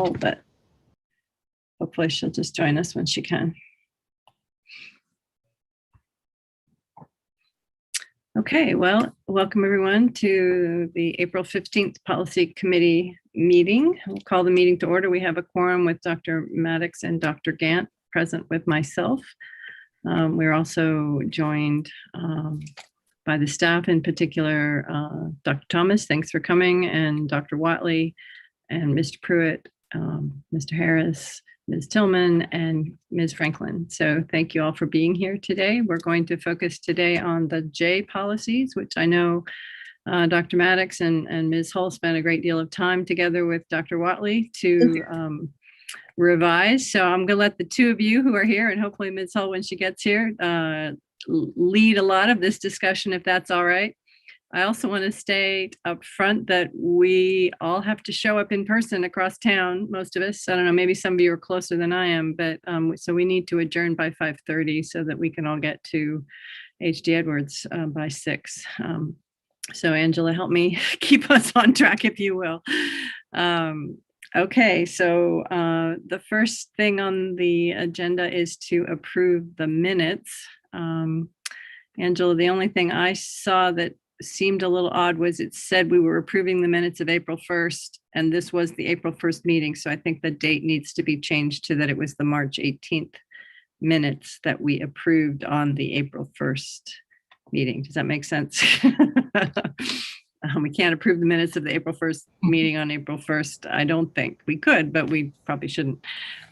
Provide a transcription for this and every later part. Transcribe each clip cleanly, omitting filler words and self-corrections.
hold, but hopefully she'll just join us when she can. Okay, well, welcome everyone to the April 15th Policy Committee meeting. We'll call the meeting to order. We have a quorum with Dr. Maddox and Dr. Gant present with myself. We're also joined by the staff, in particular, Dr. Thomas, thanks for coming, and Dr. Wattley, and Mr. Pruitt, Mr. Harris, Ms. Tillman, and Ms. Franklin. So thank you all for being here today. We're going to focus today on the J policies, which I know Dr. Maddox and Ms. Hull spent a great deal of time together with Dr. Wattley to revise. So I'm going to let the two of you who are here, and hopefully Ms. Hull, when she gets here, lead a lot of this discussion, if that's all right. I also want to state up front that we all have to show up in person across town, most of us. I don't know, maybe some of you are closer than I am, but so we need to adjourn by 5:30 so that we can all get to H.D. Edwards by 6. So Angela, help me keep us on track, if you will. Okay, so the first thing on the agenda is to approve the minutes. Angela, the only thing I saw that seemed a little odd was it said we were approving the minutes of April 1st, and this was the April 1st meeting. So I think the date needs to be changed to that it was the March 18th minutes that we approved on the April 1st meeting. Does that make sense? We can't approve the minutes of the April 1st meeting on April 1st. I don't think we could, but we probably shouldn't.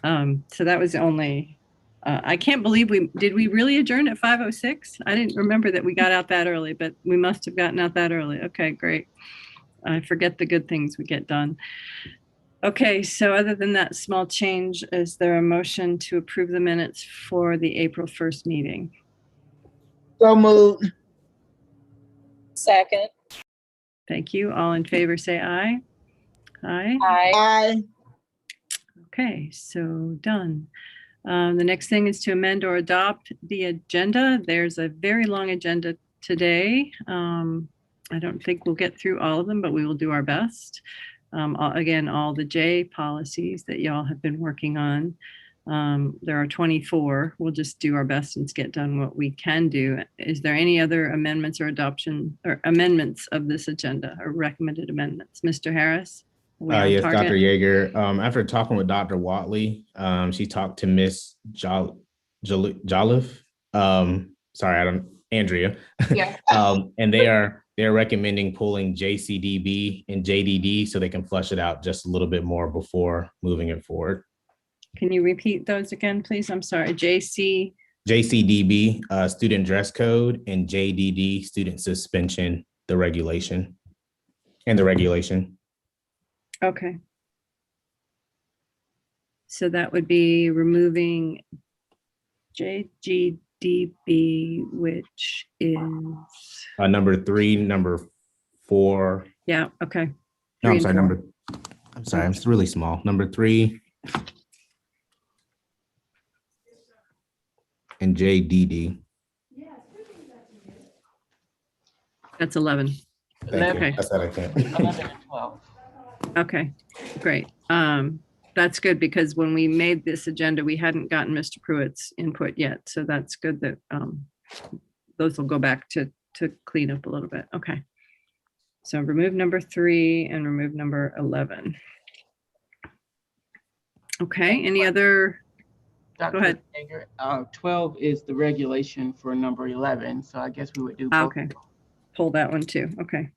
So that was the only, I can't believe did we really adjourn at 5:06? I didn't remember that we got out that early, but we must have gotten out that early. Okay, great. I forget the good things we get done. Okay, so other than that small change, is there a motion to approve the minutes for the April 1st meeting? So moved. Second. Thank you. All in favor, say aye. Aye. Aye. Aye. Okay, so done. The next thing is to amend or adopt the agenda. There's a very long agenda today. I don't think we'll get through all of them, but we will do our best. Again, all the J policies that y'all have been working on. There are 24. We'll just do our best and get done what we can do. Is there any other amendments or adoption or amendments of this agenda or recommended amendments? Mr. Harris? Yes, target? Dr. Yeager. After talking with Dr. Wattley, she talked to Miss Jolliffe. Andrea. Yeah. And they're recommending pulling JCDB and JDD so they can flush it out just a little bit more before moving it forward. Can you repeat those again, please? I'm sorry. JCDB, student dress code, and JDD, student suspension, the regulation. Okay. So that would be removing JGDB, which is number 3, number 4. Yeah. Okay. No, I'm sorry. It's really small. Number 3. And JDD. That's 11. Okay. That's what I can't. 11 and 12. Okay, great. That's good because when we made this agenda, we hadn't gotten Mr. Pruitt's input yet. So that's good that those will go back to clean up a little bit. Okay. So remove number 3 and remove number 11. Okay, any other? Dr. Go ahead. Yeager, 12 is the regulation for number 11. So I guess we would do both. Okay, pull that one too. Okay.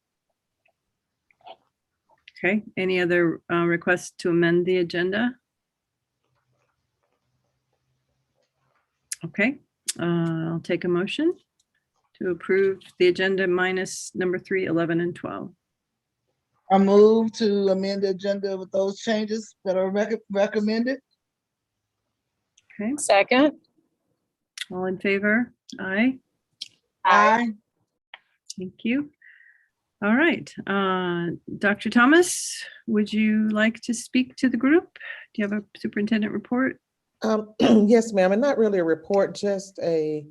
Okay, any other requests to amend the agenda? Okay, I'll take a motion to approve the agenda minus number 3, 11, and 12. I move to amend the agenda with those changes that are recommended. Okay, Second. all in favor? Aye. Aye. Thank you. All right, Dr. Thomas, would you like to speak to the group? Do you have a superintendent report? Yes, ma'am, and not really a report, just a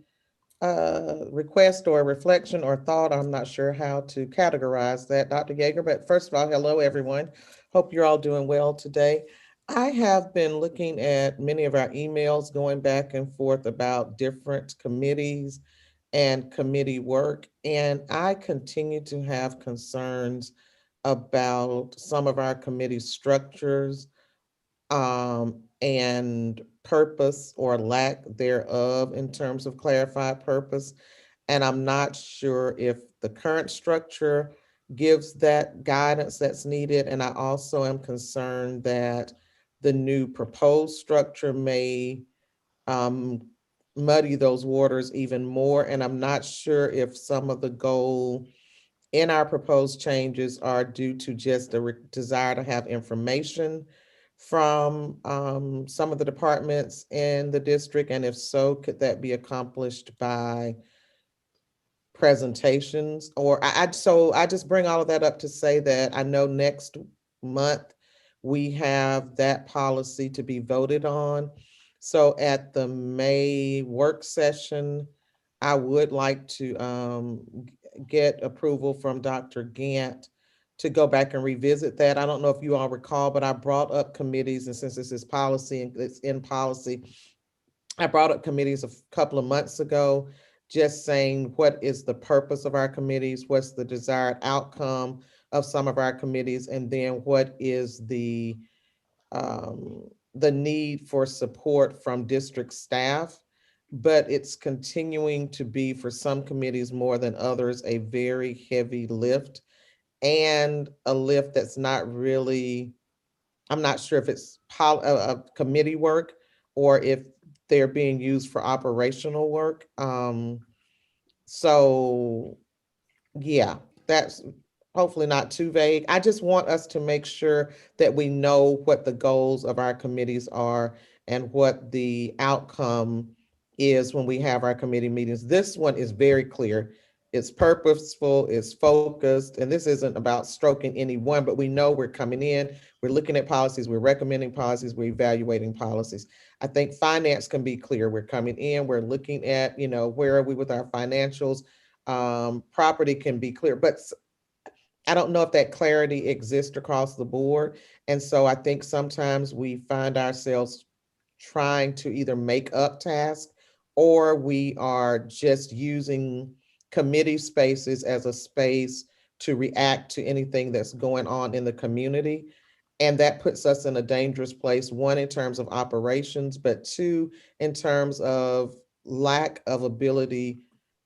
request or a reflection or thought. I'm not sure how to categorize that, Dr. Yeager, but first of all, hello, everyone. Hope you're all doing well today. I have been looking at many of our emails going back and forth about different committees and committee work, and I continue to have concerns about some of our committee structures and purpose or lack thereof in terms of clarified purpose. And I'm not sure if the current structure gives that guidance that's needed. And I also am concerned that the new proposed structure may um, muddy those waters even more. And I'm not sure if some of the goal in our proposed changes are due to just a desire to have information from some of the departments in the district. And if so, could that be accomplished by presentations? Or so I just bring all of that up to say that I know next month we have that policy to be voted on. So at the May work session, I would like to get approval from Dr. Gant to go back and revisit that. I don't know if you all recall, but I brought up committees, and since this is policy and it's in policy, I brought up committees a couple of months ago, just saying what is the purpose of our committees, what's the desired outcome of some of our committees, and then what is the need for support from district staff. But it's continuing to be, for some committees more than others, a very heavy lift, and a lift that's not really, I'm not sure if it's committee work or if they're being used for operational work. So yeah, that's hopefully not too vague. I just want us to make sure that we know what the goals of our committees are and what the outcome is when we have our committee meetings. This one is very clear. It's purposeful, it's focused, and this isn't about stroking anyone, but we know we're coming in, we're looking at policies, we're recommending policies, we're evaluating policies. I think finance can be clear. We're coming in, we're looking at, where are we with our financials? Property can be clear, but I don't know if that clarity exists across the board. And so I think sometimes we find ourselves trying to either make up tasks, or we are just using committee spaces as a space to react to anything that's going on in the community. And that puts us in a dangerous place, one, in terms of operations, but two, in terms of lack of ability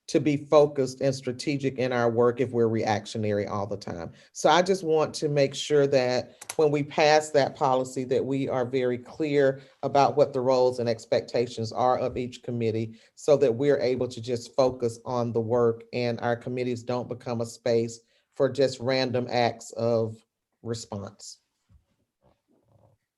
to be focused and strategic in our work if we're reactionary all the time. So I just want to make sure that when we pass that policy, that we are very clear about what the roles and expectations are of each committee, so that we're able to just focus on the work and our committees don't become a space for just random acts of response.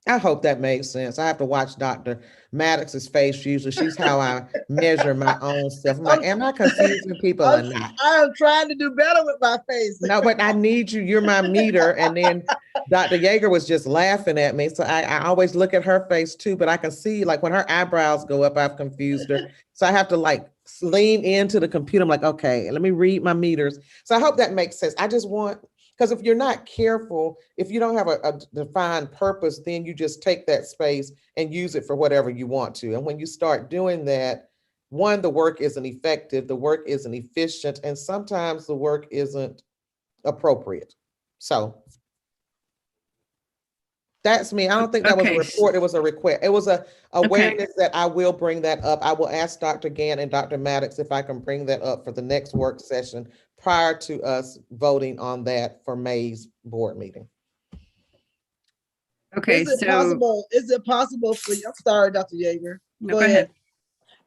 I hope that makes sense. I have to watch Dr. Maddox's face usually. She's how I measure my own self. I'm like, am I confusing people or not? I am trying to do better with my face. No, but I need you. You're my meter. And then Dr. Yeager was just laughing at me. So I always look at her face too, but I can see like when her eyebrows go up, I've confused her. So I have to like lean into the computer. I'm like, okay, let me read my meters. So I hope that makes sense. I just want, because if you're not careful, if you don't have a defined purpose, then you just take that space and use it for whatever you want to. And when you start doing that, one, the work isn't effective, the work isn't efficient, and sometimes the work isn't appropriate. So that's me. I don't think that was a Okay. report, it was a request. It was a awareness that I will bring that up. I will ask Dr. Gant and Dr. Maddox if I can bring that up for the next work session prior to us voting on that for May's board meeting. Okay, Is it possible for you? I'm sorry, Dr. Yeager. No, go ahead.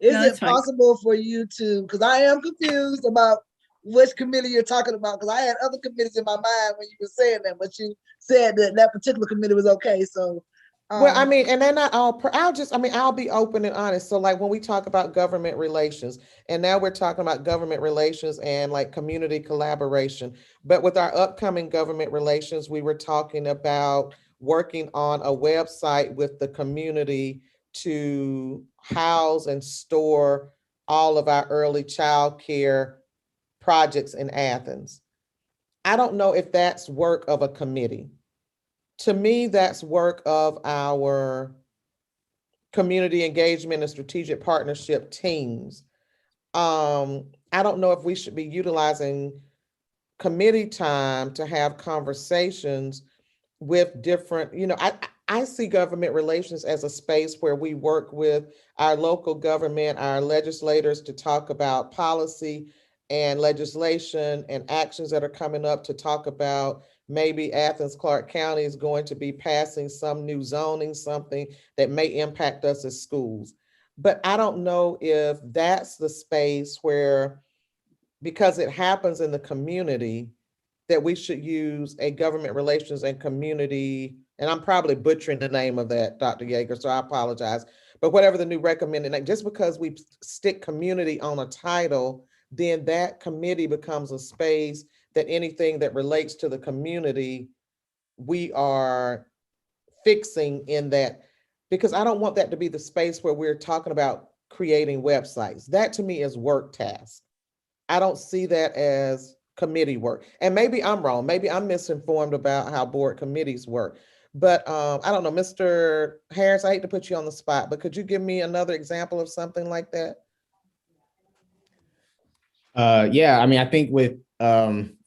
Is No, it that's fine. possible for you to, because I am confused about which committee you're talking about, because I had other committees in my mind when you were saying that, but you said that that particular committee was okay, so. Well, I mean, and they're not all, I'll be open and honest. So like when we talk about government relations, and now we're talking about government relations and like community collaboration, but with our upcoming government relations, we were talking about working on a website with the community to house and store all of our early child care projects in Athens. I don't know if that's work of a committee to me, that's work of our community engagement and strategic partnership teams. I don't know if we should be utilizing committee time to have conversations with different, I see government relations as a space where we work with our local government, our legislators to talk about policy and legislation and actions that are coming up, to talk about maybe Athens Clarke County is going to be passing some new zoning, something that may impact us as schools. But I don't know if that's the space where, because it happens in the community, that we should use a government relations and community, and I'm probably butchering the name of that, Dr. Yeager, so I apologize. But whatever the new recommended, like, just because we stick community on a title, then that committee becomes a space that anything that relates to the community, we are fixing in that, because I don't want that to be the space where we're talking about creating websites. That to me is work task. I don't see that as committee work. And maybe I'm wrong. Maybe I'm misinformed about how board committees work. But I don't know, Mr. Harris, I hate to put you on the spot, but could you give me another example of something like that? Yeah, I mean, I think with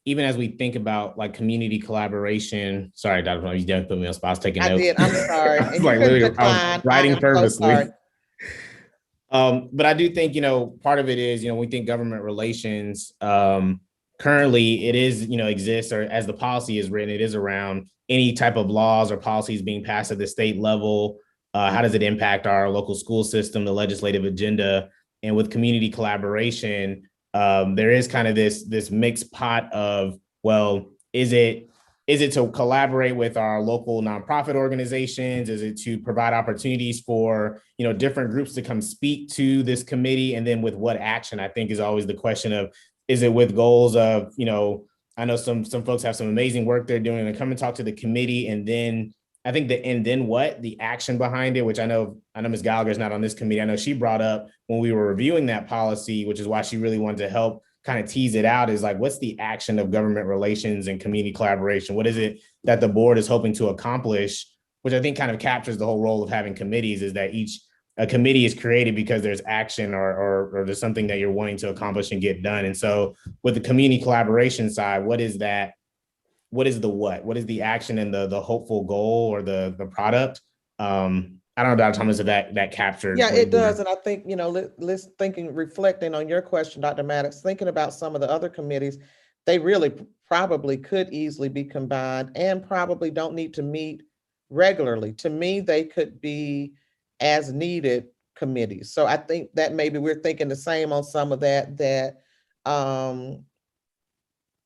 even as we think about like community collaboration, sorry, Dr. You didn't put me on the spot. I was taking notes. I did, I'm sorry. I was like, literally, I was writing purposely. So but I do think, part of it is, when we think government relations, currently it is, exists, or as the policy is written, it is around any type of laws or policies being passed at the state level. How does it impact our local school system, the legislative agenda? And with community collaboration, there is kind of this mixed pot of, well, is it to collaborate with our local nonprofit organizations? Is it to provide opportunities for, different groups to come speak to this committee? And then with what action, I think is always the question of, is it with goals of, I know some folks have some amazing work they're doing and come and talk to the committee. And then I think the action behind it, which I know Ms. Gallagher's not on this committee. I know she brought up when we were reviewing that policy, which is why she really wanted to help kind of tease it out, is like, what's the action of government relations and community collaboration? What is it that the board is hoping to accomplish? Which I think kind of captures the whole role of having committees, is that a committee is created because there's action or there's something that you're wanting to accomplish and get done. And so with the community collaboration side, what is that? What is the what? What is the action and the hopeful goal or the product? I don't know, Dr. Thomas, if that captured. yeah, it does. And I think, let's reflecting on your question, Dr. Maddox, thinking about some of the other committees, they really probably could easily be combined and probably don't need to meet regularly. To me, they could be as needed committees. So I think that maybe we're thinking the same on some of that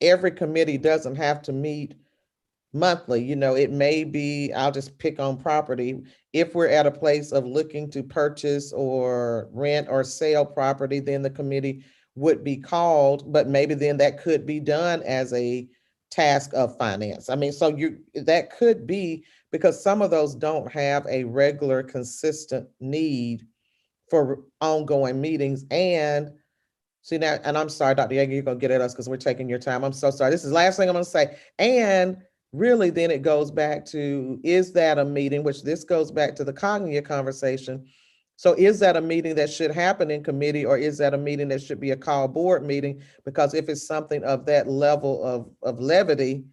every committee doesn't have to meet monthly. It may be, I'll just pick on property. If we're at a place of looking to purchase or rent or sell property, then the committee would be called, but maybe then that could be done as a task of finance. I mean, so that could be, because some of those don't have a regular, consistent need for ongoing meetings. And see now, and I'm sorry, Dr. Yeager, you're gonna get at us because we're taking your time. I'm so sorry. This is the last thing I'm gonna say. And really, then it goes back to, is that a meeting, which this goes back to the cognitive conversation. So is that a meeting that should happen in committee, or is that a meeting that should be a call board meeting? Because if it's something of that level of levity,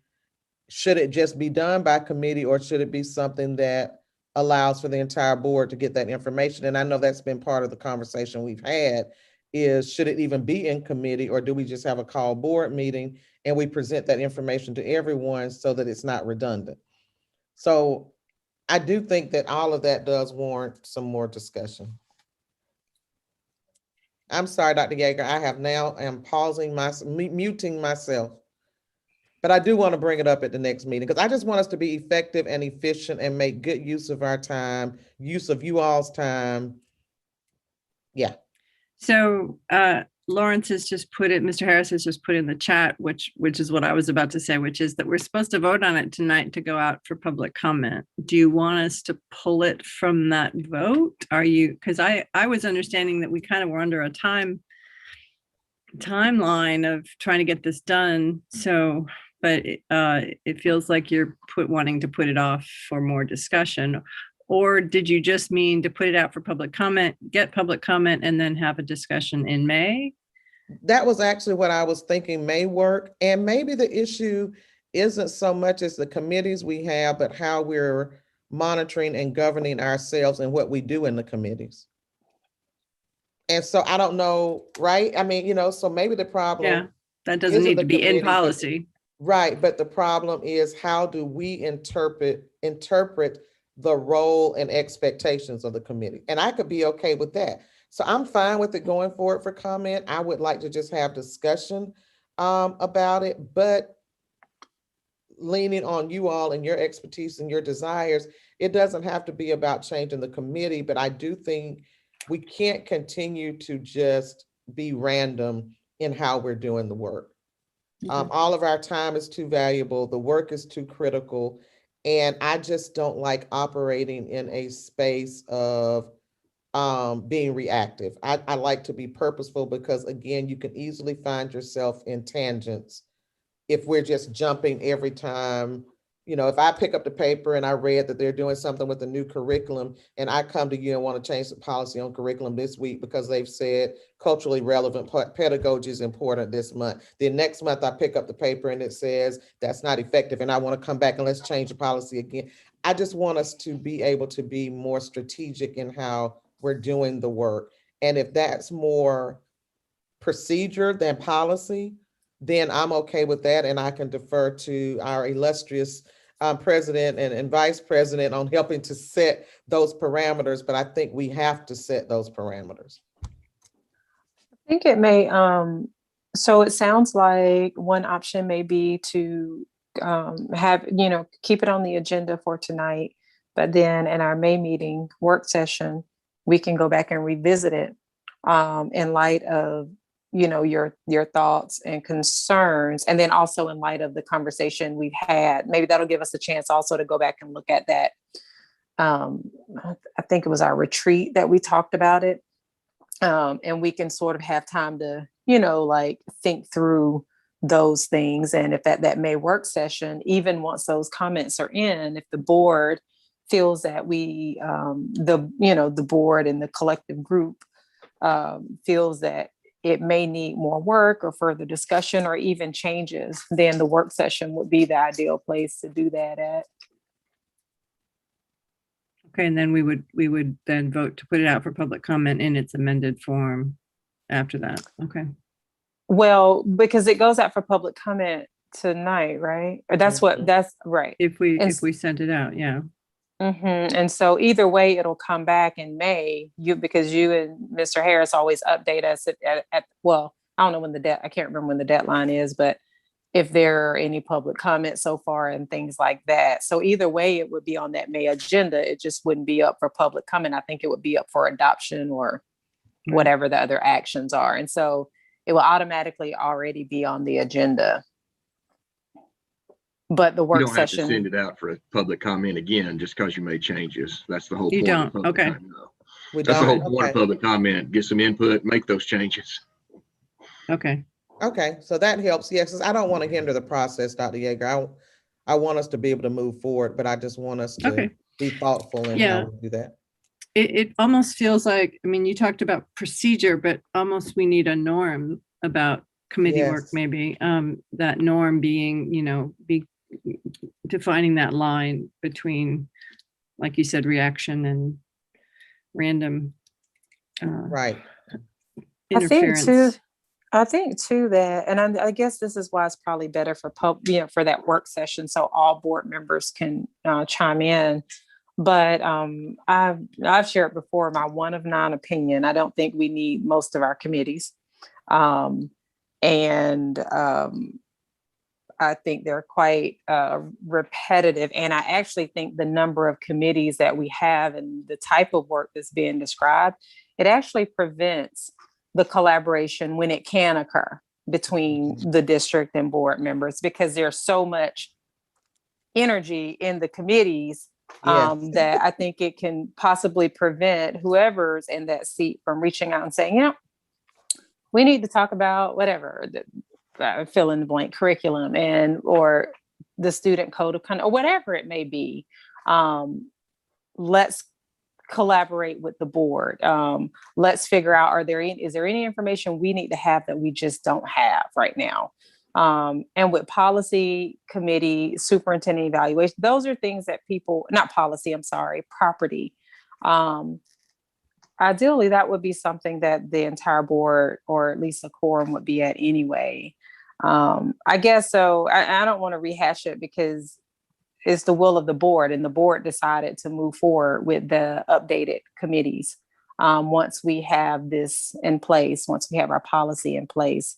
should it just be done by committee, or should it be something that allows for the entire board to get that information? And I know that's been part of the conversation we've had, is should it even be in committee, or do we just have a call board meeting and we present that information to everyone so that it's not redundant? So I do think that all of that does warrant some more discussion. I'm sorry, Dr. Yeager, I'm pausing muting myself. But I do want to bring it up at the next meeting, because I just want us to be effective and efficient and make good use of our time, use of you all's time. Yeah. So Lawrence has just put it, Mr. Harris has just put in the chat, which is what I was about to say, which is that we're supposed to vote on it tonight to go out for public comment. Do you want us to pull it from that vote? Because I was understanding that we kind of were under a timeline of trying to get this done. So but it feels like you're wanting to put it off for more discussion. Or did you just mean to put it out for public comment, get public comment, and then have a discussion in May? That was actually what I was thinking may work. And maybe the issue isn't so much as the committees we have, but how we're monitoring and governing ourselves and what we do in the committees. And so I don't know, right? I mean, so maybe the problem. Yeah, that doesn't isn't need the to be in committee, but- policy. Right, but the problem is how do we interpret the role and expectations of the committee? And I could be okay with that. So I'm fine with it going forward for comment. I would like to just have discussion about it, but leaning on you all and your expertise and your desires, it doesn't have to be about changing the committee, but I do think we can't continue to just be random in how we're doing the work. All of our time is too valuable. The work is too critical. And I just don't like operating in a space of being reactive. I like to be purposeful because, again, you can easily find yourself in tangents if we're just jumping every time. If I pick up the paper and I read that they're doing something with the new curriculum and I come to you and want to change the policy on curriculum this week because they've said culturally relevant pedagogy is important this month. Then next month I pick up the paper and it says that's not effective and I want to come back and let's change the policy again. I just want us to be able to be more strategic in how we're doing the work. And if that's more procedure than policy, then I'm okay with that. And I can defer to our illustrious president and vice president on helping to set those parameters. But I think we have to set those parameters. I think it may, so it sounds like one option may be to have, keep it on the agenda for tonight, but then in our May meeting work session, we can go back and revisit it in light of your thoughts and concerns, and then also in light of the conversation we've had. Maybe that'll give us a chance also to go back and look at that. I think it was our retreat that we talked about it, and we can sort of have time to think through those things. And if that May work session, even once those comments are in, if the board feels that we the board and the collective group feels that it may need more work or further discussion or even changes, then the work session would be the ideal place to do that at. Okay, and then we would then vote to put it out for public comment in its amended form after that. Okay. Well, because it goes out for public comment tonight, right? Or that's right. If we sent it out, yeah. Mm-hmm. And so either way, it'll come back in May. Because you and Mr. Harris always update us at well, I don't know when I can't remember when the deadline is, but if there are any public comments so far and things like that. So either way, it would be on that May agenda. It just wouldn't be up for public comment. I think it would be up for adoption or whatever the other actions are. And so it will automatically already be on the agenda. But the work you don't session. have to send it out for a public comment again just because you made changes. That's the whole point. You don't. Okay. That's the whole point of public comment. Get some input, make those changes. Okay. Okay, so that helps. Yes, I don't want to hinder the process, Dr. Yeager. I want us to be able to move forward, but I just want us to be thoughtful in how we do that. It almost feels like, you talked about procedure, but almost we need a norm about committee work, maybe. That norm being, defining that line between, like you said, reaction and random right interference. I think too that, and I guess this is why it's probably better for for that work session, so all board members can chime in. But I've shared before my 1 of 9 opinion. I don't think we need most of our committees, and I think they're quite repetitive. And I actually think the number of committees that we have and the type of work that's being described, it actually prevents the collaboration when it can occur between the district and board members, because there's so much energy in the committees that I think it can possibly prevent whoever's in that seat from reaching out and saying, we need to talk about whatever, fill in the blank curriculum or the student code of conduct or whatever it may be. Let's collaborate with the board. Let's figure out, is there any information we need to have that we just don't have right now? And with policy committee, superintendent evaluation, those are things that property. Ideally, that would be something that the entire board or at least a quorum would be at anyway. I guess so. I don't want to rehash it because it's the will of the board, and the board decided to move forward with the updated committees. Once we have this in place, once we have our policy in place.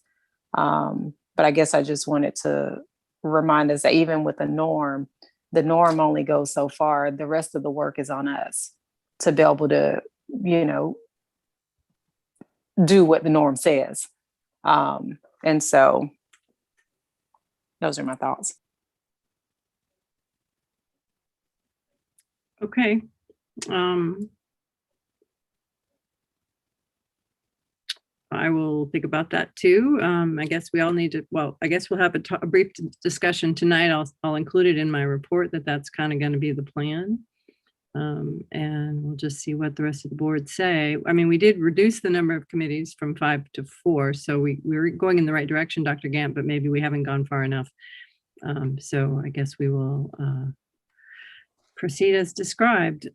But I guess I just wanted to remind us that even with the norm only goes so far. The rest of the work is on us to be able to, do what the norm says. And so those are my thoughts. Okay. I will think about that too. I guess we all need to, I guess we'll have a brief discussion tonight. I'll include it in my report that's kind of going to be the plan. And we'll just see what the rest of the board say. I mean, we did reduce the number of committees from 5 to 4. So we're going in the right direction, Dr. Gant, but maybe we haven't gone far enough. So I guess we will proceed as described.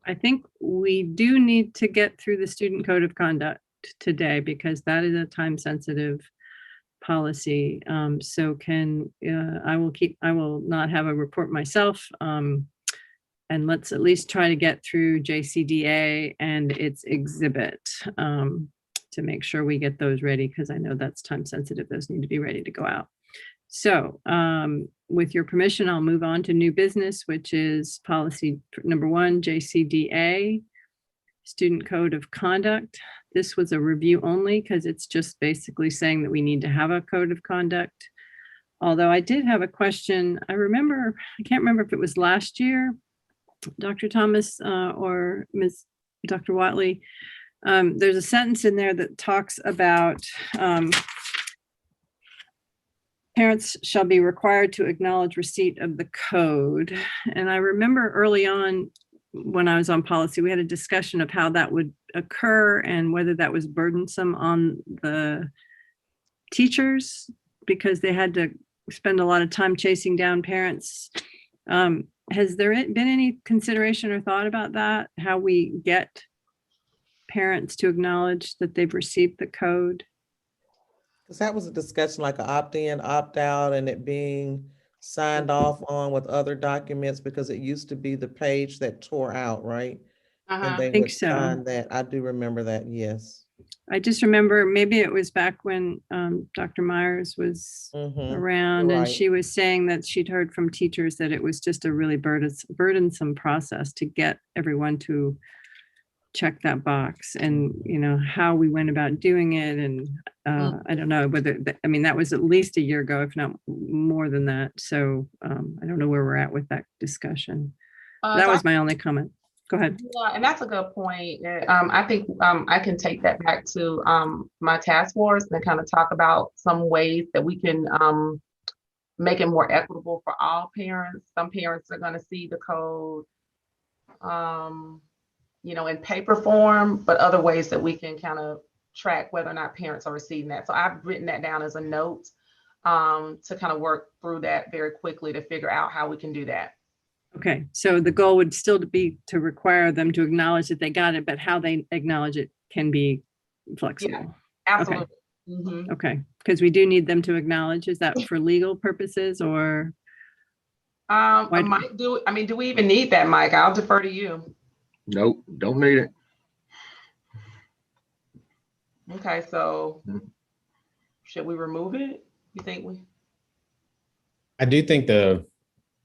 I think we do need to get through the student code of conduct today because that is a time sensitive policy. So I will not have a report myself. And let's at least try to get through JCDA and its exhibit to make sure we get those ready because I know that's time sensitive. Those need to be ready to go out. So with your permission, I'll move on to new business, which is policy number 1, JCDA, Student Code of Conduct. This was a review only because it's just basically saying that we need to have a code of conduct. Although I did have a question. I can't remember if it was last year, Dr. Thomas or Ms. Dr. Wattley. There's a sentence in there that talks about parents shall be required to acknowledge receipt of the code. And I remember early on when I was on policy, we had a discussion of how that would occur and whether that was burdensome on the teachers because they had to spend a lot of time chasing down parents. Has there been any consideration or thought about that? How we get parents to acknowledge that they've received the code? Because that was a discussion like an opt-in, opt-out, and it being signed off on with other documents because it used to be the page that tore out, right? And they think would so. sign that. I do remember that, yes. I just remember maybe it was back when Dr. Myers was around and she was saying that she'd heard from teachers that it was just a really burdensome process to get everyone to check that box and, how we went about doing it. And I don't know whether, that was at least a year ago, if not more than that. So I don't know where we're at with that discussion. That was my only comment. Go ahead. Yeah, and that's a good point. I think I can take that back to my task force and kind of talk about some ways that we can make it more equitable for all parents. Some parents are going to see the code, in paper form, but other ways that we can kind of track whether or not parents are receiving that. So I've written that down as a note to kind of work through that very quickly to figure out how we can do that. Okay, so the goal would still be to require them to acknowledge that they got it, but how they acknowledge it can be flexible. Yeah, absolutely. Okay, okay, because we do need them to acknowledge. Is that for legal purposes or? Mike, do we even need that, Mike? I'll defer to you. Nope, don't need it. Okay, so should we remove it? You think we? I do think the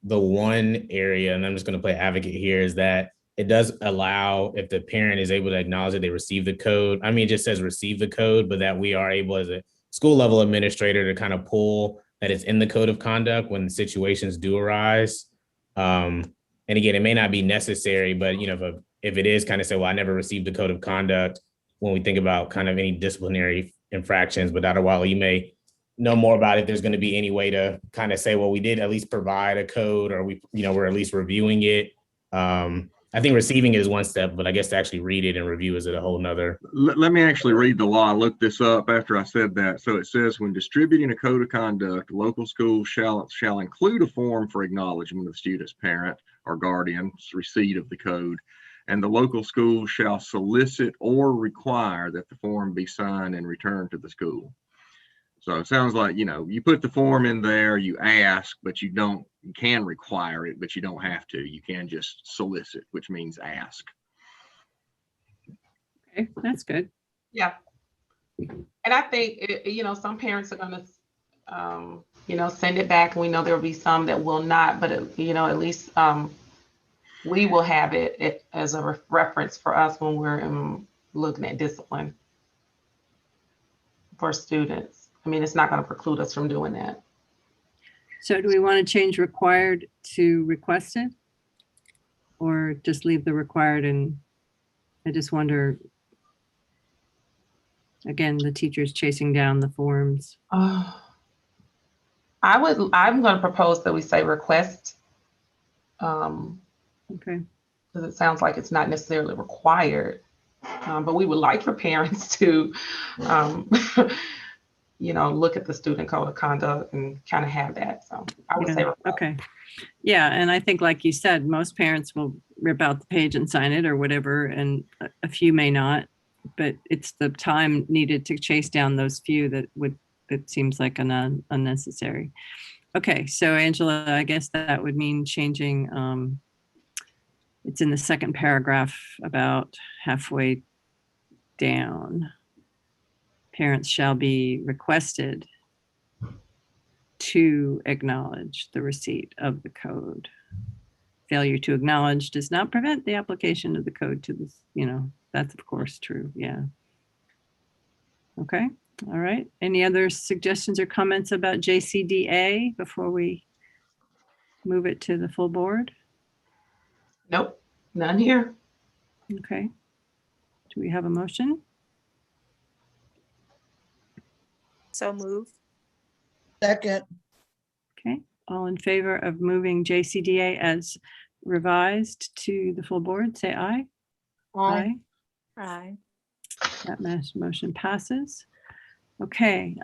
one area, and I'm just going to play advocate here, is that it does allow if the parent is able to acknowledge that they received the code. I mean, it just says receive the code, but that we are able as a school level administrator to kind of pull that it's in the code of conduct when situations do arise. And again, it may not be necessary, but if it is kind of say, well, I never received the code of conduct when we think about kind of any disciplinary infractions. But Dr. Wattley, you may know more about it. There's going to be any way to kind of say, well, we did at least provide a code, or we're at least reviewing it. I think receiving it is one step, but I guess to actually read it and review is a whole nother. Let me actually read the law. I looked this up after I said that. So it says, when distributing a code of conduct, local schools shall include a form for acknowledgement of the student's parent or guardian's receipt of the code, and the local school shall solicit or require that the form be signed and returned to the school. So it sounds like, you put the form in there, you ask, but you can require it, but you don't have to. You can just solicit, which means ask. Okay, that's good. Yeah. And I think, some parents are going to, send it back, and we know there will be some that will not, but, at least we will have it as a reference for us when we're looking at discipline for students. I mean, it's not going to preclude us from doing that. So do we want to change required to requested? Or just leave the required? And I just wonder, again, the teachers chasing down the forms. I'm going to propose that we say request. Okay. Because it sounds like it's not necessarily required. But we would like for parents to, look at the student code of conduct and kind of have that. So I would say request. Okay. Yeah, and I think, like you said, most parents will rip out the page and sign it or whatever, and a few may not, but it's the time needed to chase down those few that seems like unnecessary. Okay, so Angela, I guess that would mean changing, it's in the second paragraph about halfway down. Parents shall be requested to acknowledge the receipt of the code. Failure to acknowledge does not prevent the application of the code to this, that's of course true. Yeah. Okay. All right. Any other suggestions or comments about JCDA before we move it to the full board? Nope, none here. Okay. Do we have a motion? So move. Second. Okay. All in favor of moving JCDA as revised to the full board, say aye. Aye. Aye. That motion passes. Okay.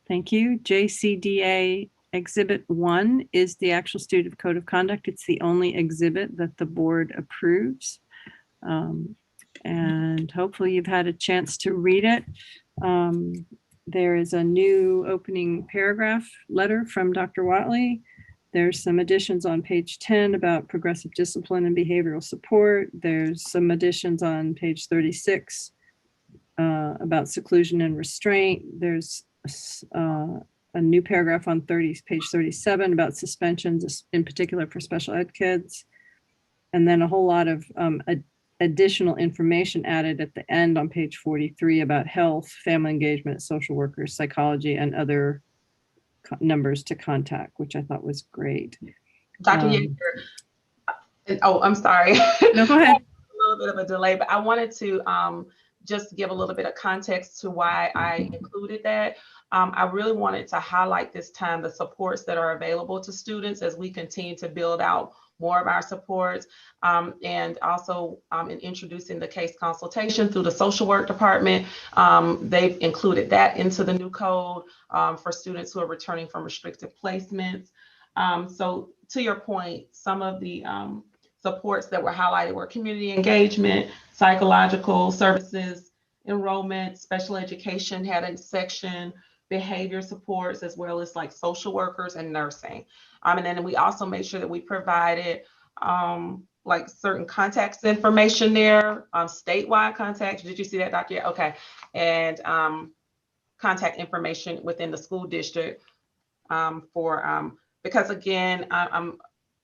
Thank you. JCDA Exhibit 1 is the actual student code of conduct. It's the only exhibit that the board approves. And hopefully you've had a chance to read it. There is a new opening paragraph letter from Dr. Wattley. There's some additions on page 10 about progressive discipline and behavioral support. There's some additions on page 36 about seclusion and restraint. There's a new paragraph on page 37 about suspensions, in particular for special ed kids. And then a whole lot of additional information added at the end on page 43 about health, family engagement, social workers, psychology, and other numbers to contact, which I thought was great. Dr. Yeager, I'm sorry. No, go ahead. A little bit of a delay, but I wanted to just give a little bit of context to why I included that. I really wanted to highlight this time the supports that are available to students as we continue to build out more of our supports, and also in introducing the case consultation through the social work department. They've included that into the new code for students who are returning from restrictive placements. So to your point, some of the supports that were highlighted were community engagement, psychological services, enrollment, special education had a section, behavior supports, as well as like social workers and nursing. And then we also made sure that we provided like certain contacts information there, statewide contacts. Did you see that, Dr.? Okay. And contact information within the school district because again, I'm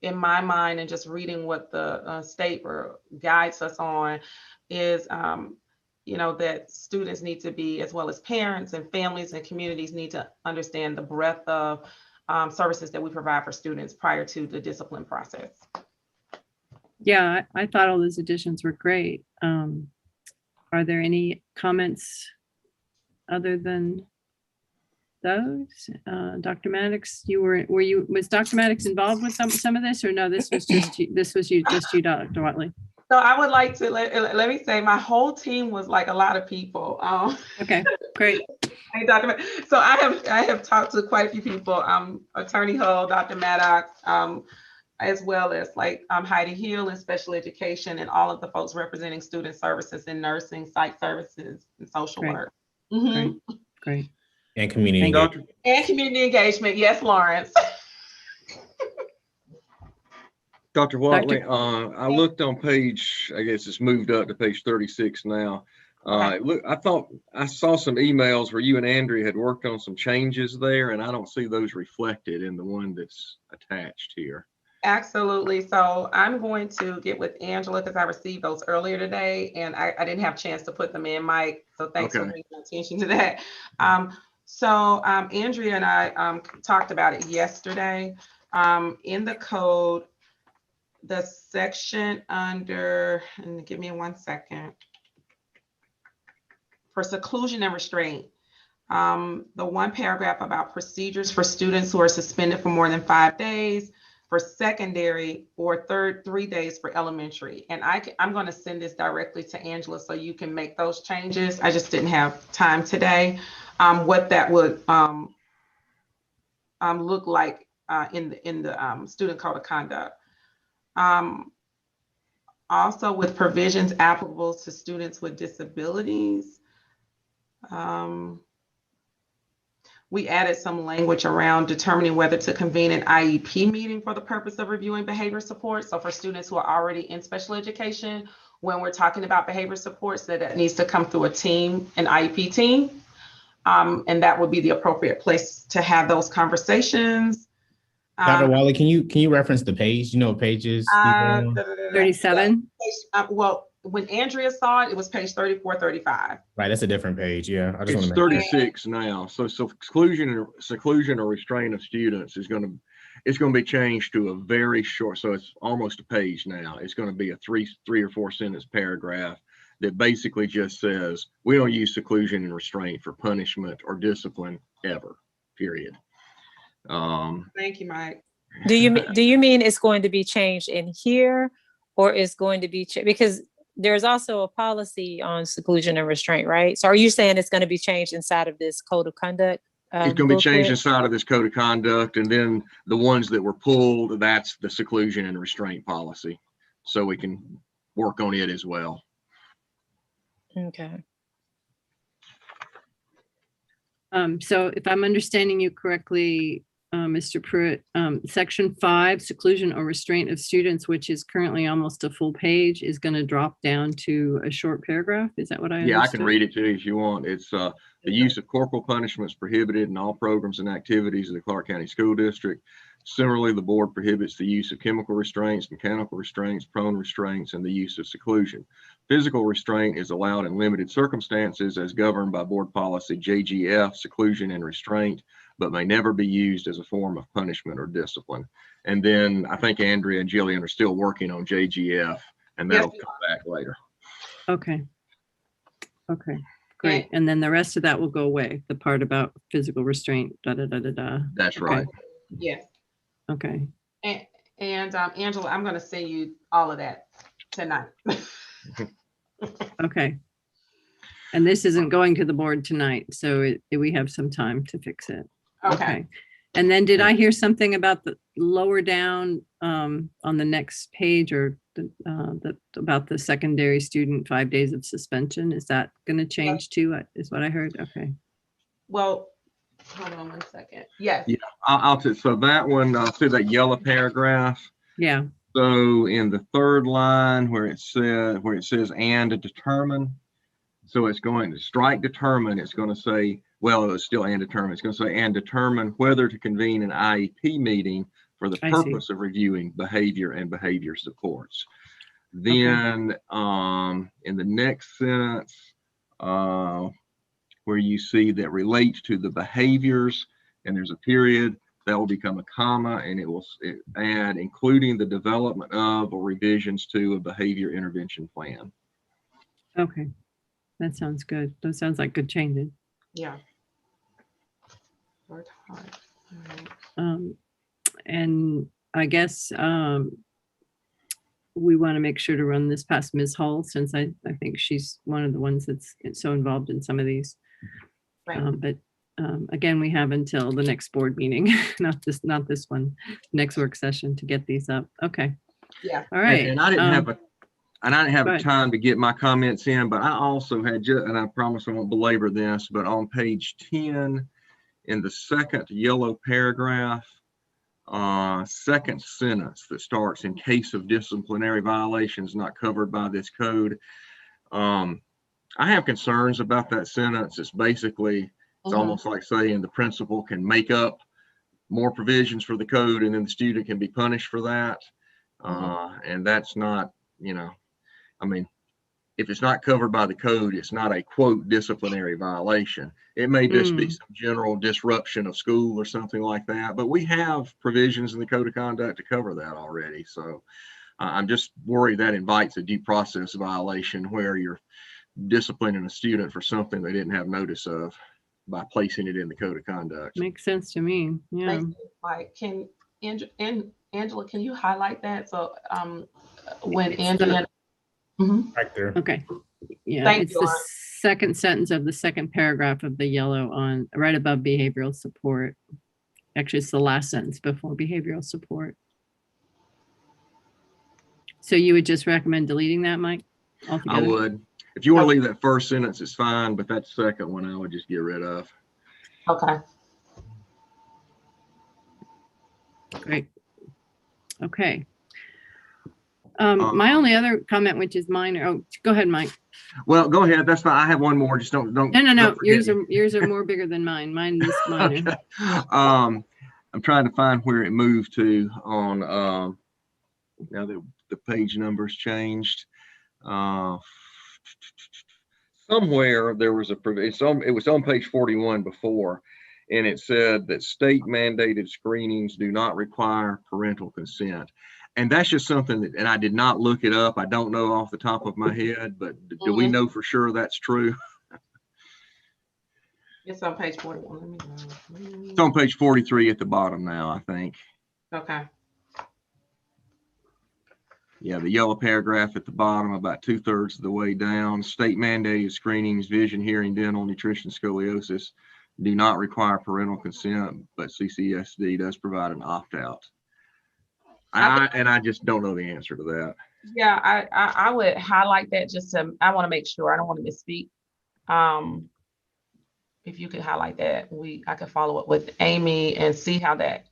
in my mind and just reading what the state guides us on is, that students need to be, as well as parents and families and communities need to understand the breadth of services that we provide for students prior to the discipline process. Yeah, I thought all those additions were great. Are there any comments other than those? Dr. Maddox, was Dr. Maddox involved with some of this, or no, this was just you, just you, Dr. Wattley? So I would like to let me say my whole team was like a lot of people. Okay, great. Hey, Dr. So I have talked to quite a few people, Attorney Hull, Dr. Maddox, as well as like Heidi Hill in special education, and all of the folks representing student services and nursing, psych services, and social Great. work. Great. And community Thank you. engagement. And community engagement. Yes, Lawrence. Dr. Wattley, I looked on page, I guess it's moved up to page 36 now. Look, I thought I saw some emails where you and Andrea had worked on some changes there, and I don't see those reflected in the one that's attached here. Absolutely. So I'm going to get with Angela because I received those earlier today, and I didn't have a chance to put them in, Mike. So thanks for bringing attention to that. Andrea and I talked about it yesterday. In the code, the section under, and give me 1 second, for seclusion and restraint, the one paragraph about procedures for students who are suspended for more than 5 days for secondary, or 3 days for elementary. And I'm going to send this directly to Angela so you can make those changes. I just didn't have time today. What that would look like in the student code of conduct. Also with provisions applicable to students with disabilities. We added some language around determining whether to convene an IEP meeting for the purpose of reviewing behavior support. So for students who are already in special education, when we're talking about behavior support, so that needs to come through a team, an IEP team. And that would be the appropriate place to have those conversations. Dr. Wattley, can you reference the page? You know what pages? 37. Well, when Andrea saw it, it was page 34, 35. Right, that's a different page. Yeah, I just want It's to 36 now. So seclusion or restraint of students is going to be changed to a very short. So it's almost a page now. It's going to be a three or four sentence paragraph that basically just says we don't use seclusion and restraint for punishment or discipline ever. Period. Thank you, Mike. Do you mean it's going to be changed in here, or it's going to be because there's also a policy on seclusion and restraint, right? So are you saying it's going to be changed inside of this code of conduct? It's going to be changed inside of this code of conduct, and then the ones that were pulled, that's the seclusion and restraint policy. So we can work on it as well. Okay. So if I'm understanding you correctly, Mr. Pruitt, section 5, seclusion or restraint of students, which is currently almost a full page, is going to drop down to a short paragraph. Is that what I understood? Yeah, I can read it to you if you want. It's the use of corporal punishments prohibited in all programs and activities of the Clark County School District. Similarly, the board prohibits the use of chemical restraints, mechanical restraints, prone restraints, and the use of seclusion. Physical restraint is allowed in limited circumstances as governed by board policy JGF, seclusion and restraint, but may never be used as a form of punishment or discipline. And then I think Andrea and Jillian are still working on JGF, and that'll come back later. Okay. Okay, great. And then the rest of that will go away. The part about physical restraint, That's right. Yes. Okay. And Angela, I'm going to send you all of that tonight. Okay. And this isn't going to the board tonight, so we have some time to fix it. Okay. And then did I hear something about the lower down on the next page, or about the secondary student 5 days of suspension? Is that going to change too? Is what I heard. Okay. Well, hold on 1 second. Yes. Yeah, I'll so that one, I'll see that yellow paragraph. Yeah. So in the third line where it says and determine, so it's going to strike determine. It's going to say, well, it's still and determine. It's going to say and determine whether to convene an IEP meeting for the purpose of reviewing behavior and behavior supports. Then in the next sentence, where you see that relates to the behaviors, and there's a period, that will become a comma, and it will add including the development of or revisions to a behavior intervention plan. Okay. That sounds good. Those sounds like good changes. Yeah. Worked hard. All right. And I guess we want to make sure to run this past Ms. Hull, since I think she's one of the ones that's so involved in some of these. Right. But again, we have until the next board meeting, not this one, next work session to get these up. Okay. Yeah. All right. And I didn't have go a ahead. time to get my comments in, but I also had and I promise I won't belabor this, but on page 10 in the second yellow paragraph, second sentence that starts in case of disciplinary violations not covered by this code. I have concerns about that sentence. It's basically, it's almost like saying the principal can make up more provisions for the code and then the student can be punished for that. And that's not, I mean, if it's not covered by the code, it's not a quote disciplinary violation. It may just be some general disruption of school or something like that, but we have provisions in the code of conduct to cover that already. So I'm just worried that invites a due process violation where you're disciplining a student for something they didn't have notice of by placing it in the code of conduct. Makes sense to me. Yeah. Like, can Angela, can you highlight that? So when It's Angela. Right there. Okay. Yeah, Thank it's you, the Lauren. second sentence of the second paragraph of the yellow on right above behavioral support. Actually, it's the last sentence before behavioral support. So you would just recommend deleting that, Mike? I Altogether? would. If you want to leave that first sentence, it's fine, but that second one I would just get rid of. Okay. Great. Okay. My only other comment, which is minor. Oh, go ahead, Mike. Well, go ahead. That's fine. I have one more. Just don't. No. don't forget me. Yours are more bigger than mine. Mine is minor. Okay. I'm trying to find where it moved to on now that the page numbers changed. Somewhere there was it was on page 41 before, and it said that state mandated screenings do not require parental consent. And that's just something that, and I did not look it up. I don't know off the top of my head, but do we know for sure that's true? It's on page 41. Let me go. It's on page 43 at the bottom now, I think. Okay. Yeah, the yellow paragraph at the bottom, about 2/3 of the way down. State mandated screenings, vision, hearing, dental, nutrition, scoliosis do not require parental consent, but CCSD does provide an opt-out. I just don't know the answer to that. Yeah, I would highlight that just to, I want to make sure, I don't want to misspeak. If you could highlight that, I could follow up with Amy and see how that.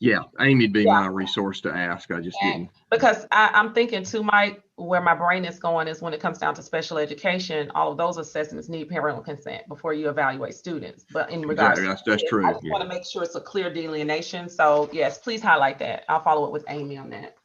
Yeah, Amy'd be my resource to ask. I just didn't. Because I'm thinking too, Mike, where my brain is going is when it comes down to special education, all of those assessments need parental consent before you evaluate students. But in regards to that's true. I just want to make sure it's a clear delineation. So yes, please highlight that. I'll follow up with Amy on that.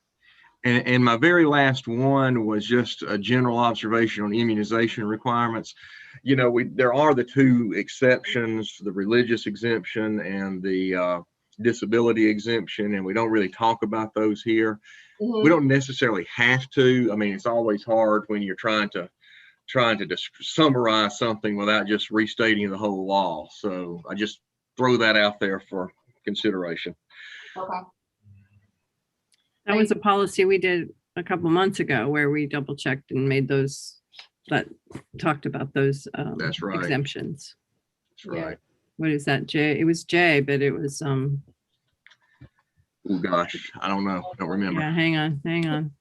And my very last one was just a general observation on immunization requirements. There are the two exceptions, the religious exemption and the disability exemption, and we don't really talk about those here. We don't necessarily have to. I mean, it's always hard when you're trying to just summarize something without just restating the whole law. So I just throw that out there for consideration. Okay. That was a policy we did a couple months ago where we double checked and made those that talked about those That's right. exemptions. That's right. What is that, J? It was J, but it was Oh gosh, I don't know. I don't remember. yeah, hang on.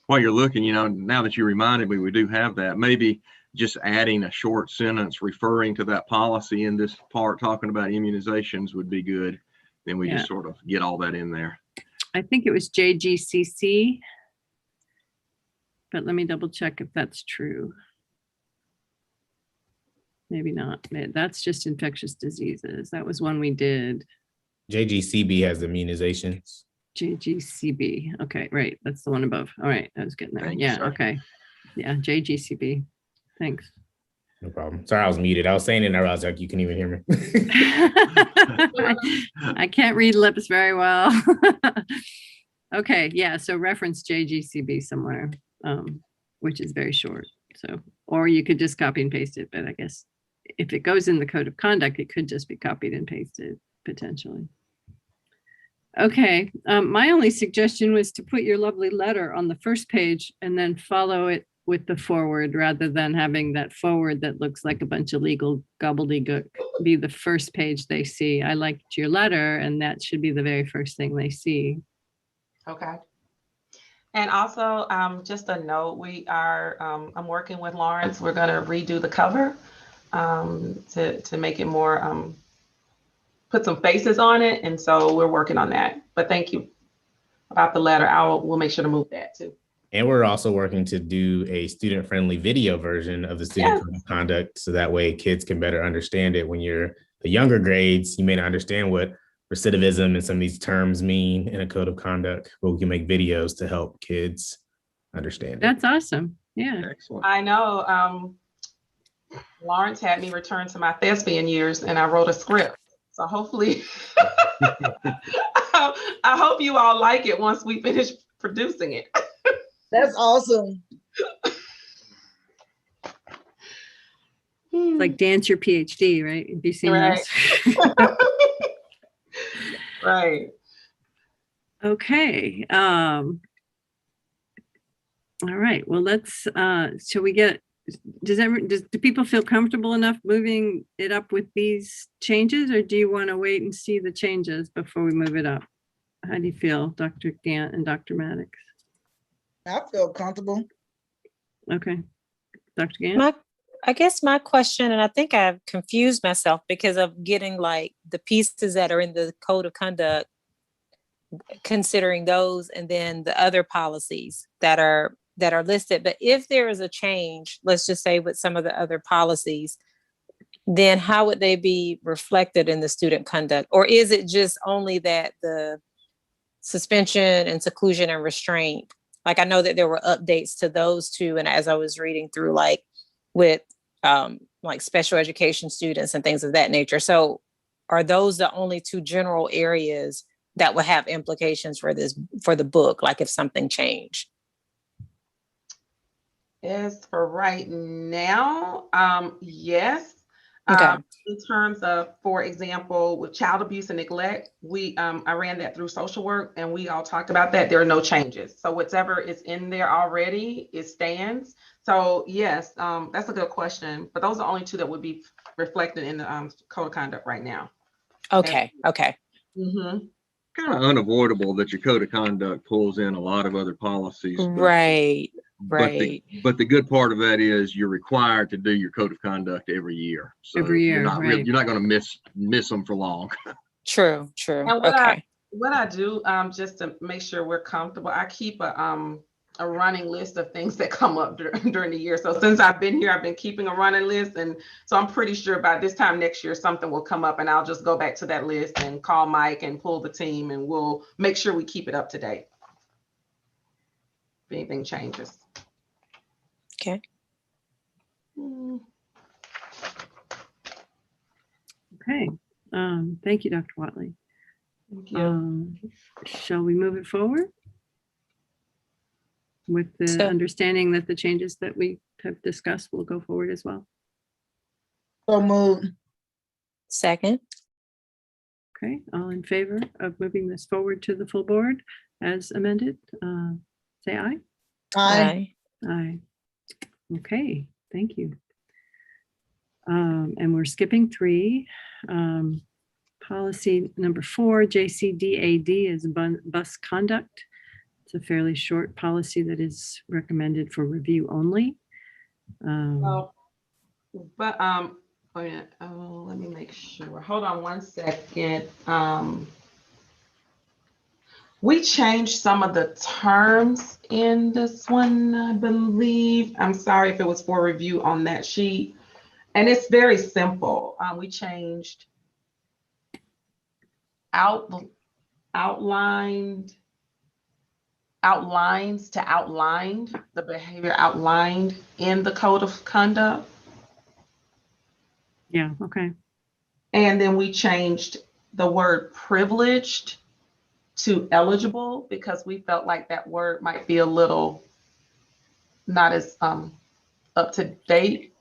While you're looking, now that you reminded me, we do have that. Maybe just adding a short sentence referring to that policy in this part, talking about immunizations would be good. Then we just sort of get all that in there. I think it was JGCC, but let me double check if that's true. Maybe not. That's just infectious diseases. That was one we did. JGCB has immunizations. JGCB. Okay, right. That's the one above. All right, I was getting there. Thanks, Yeah, sir. okay. Yeah, JGCB. Thanks. No problem. Sorry, I was muted. I was saying it and I realized like you couldn't even hear me. I can't read lips very well. Okay, yeah, so reference JGCB somewhere, which is very short. So, or you could just copy and paste it, but I guess if it goes in the code of conduct, it could just be copied and pasted potentially. Okay, my only suggestion was to put your lovely letter on the first page and then follow it with the forward rather than having that forward that looks like a bunch of legal gobbledygook be the first page they see. I liked your letter and that should be the very first thing they see. Okay. And also, just a note, I'm working with Lawrence. We're going to redo the cover to make it more, put some faces on it. And so we're working on that. But thank you about the letter. We'll make sure to move that too. And we're also working to do a student-friendly video version of the student code of conduct. So that way kids can better understand it. When you're the younger grades, you may not understand what recidivism and some of these terms mean in a code of conduct, but we can make videos to help kids understand. That's awesome. Yeah. Excellent. I know Lawrence had me return to my thespian years and I wrote a script. So hopefully, I hope you all like it once we finish producing it. That's awesome. Like dance your PhD, right? Have you seen Right. this? Right. Okay. All right. Well, let's, shall we get, do people feel comfortable enough moving it up with these changes, or do you want to wait and see the changes before we move it up? How do you feel, Dr. Gant and Dr. Maddox? I feel comfortable. Okay. Dr. Gant? I guess my question, and I think I've confused myself because of getting like the pieces that are in the code of conduct, considering those, and then the other policies that are listed. But if there is a change, let's just say with some of the other policies, then how would they be reflected in the student conduct? Or is it just only that the suspension and seclusion and restraint, like I know that there were updates to those two. And as I was reading through, like with like special education students and things of that nature. So are those the only two general areas that would have implications for the book? Like if something changed? As for right now, yes. Okay. In terms of, for example, with child abuse and neglect, I ran that through social work and we all talked about that. There are no changes. So whatever is in there already, it stands. So yes, that's a good question. But those are only two that would be reflected in the code of conduct right now. Okay. Okay. Mm-hmm. Kind of unavoidable that your code of conduct pulls in a lot of other policies. Right. But the good part of that is you're required to do your code of conduct every year. So Every year, you're not going to miss them for long. True. And Okay. what I do, just to make sure we're comfortable, I keep a running list of things that come up during the year. So since I've been here, I've been keeping a running list. And so I'm pretty sure by this time next year, something will come up and I'll just go back to that list and call Mike and pull the team and we'll make sure we keep it up to date if anything changes. Okay. Okay. Thank you, Dr. Wattley. Thank you. Shall we move it forward? With the So- understanding that the changes that we have discussed will go forward as well. So moved. Second. Okay, all in favor of moving this forward to the full board as amended, say aye. Aye. Aye. Okay, thank you. And we're skipping 3. Policy number 4, JCDAD is bus conduct. It's a fairly short policy that is recommended for review only. Let me make sure. Hold on one second. We changed some of the terms in this one, I believe. I'm sorry if it was for review on that sheet. And it's very simple. We changed outlines to outlined, the behavior outlined in the code of conduct. Yeah, okay. And then we changed the word privileged to eligible because we felt like that word might be a little not as up to date.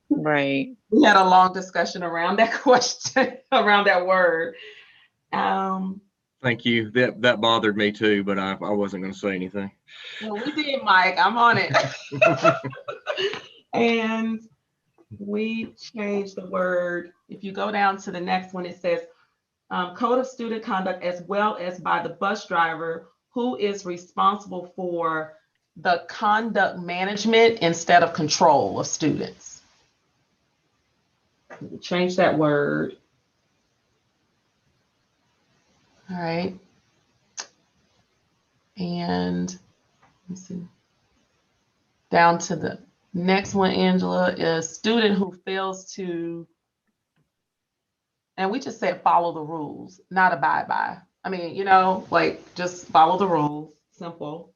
Right. We had a long discussion around that question, around that word. Thank you. That bothered me too, but I wasn't going to say anything. Well, we did, Mike. I'm on it. And we changed the word. If you go down to the next one, it says code of student conduct as well as by the bus driver who is responsible for the conduct management instead of control of students. We change that word. All right. And let's see. Down to the next one, Angela, is student who fails to, and we just said follow the rules, not abide by. I mean, you know, like just follow the rules, simple.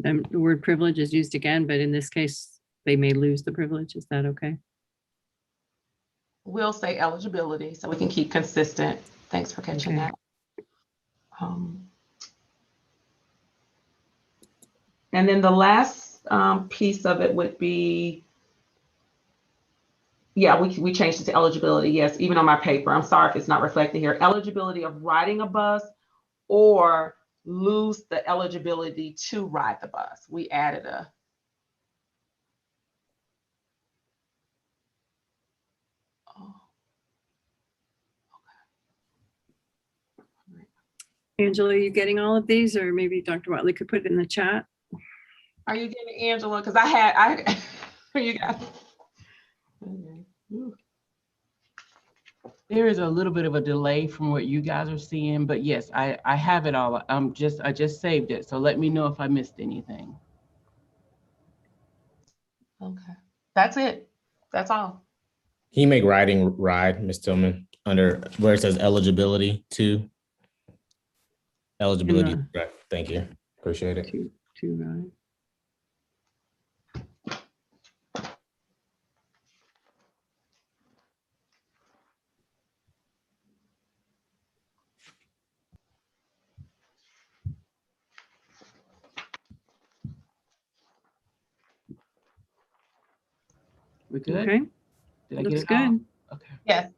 And the word privilege is used again, but in this case, they may lose the privilege. Is that okay? We'll say eligibility so we can keep consistent. Thanks for catching Okay. that. And then the last piece of it would be, yeah, we changed it to eligibility. Yes, even on my paper. I'm sorry if it's not reflected here. Eligibility of riding a bus or lose the eligibility to ride the bus. We added a. Oh. Angela, are you getting all of these, or maybe Dr. Wattley could put it in the chat? Are you getting Angela? Because I you got. Okay. Ooh. There is a little bit of a delay from what you guys are seeing, but yes, I have it all. I just saved it. So let me know if I missed anything. Okay. That's it. That's all. Can you make riding ride, Ms. Tillman, under where it says eligibility to? Eligibility, right. Thank you. Appreciate it. To ride. We good? Okay, Did I looks get it all? good. Okay. Yes.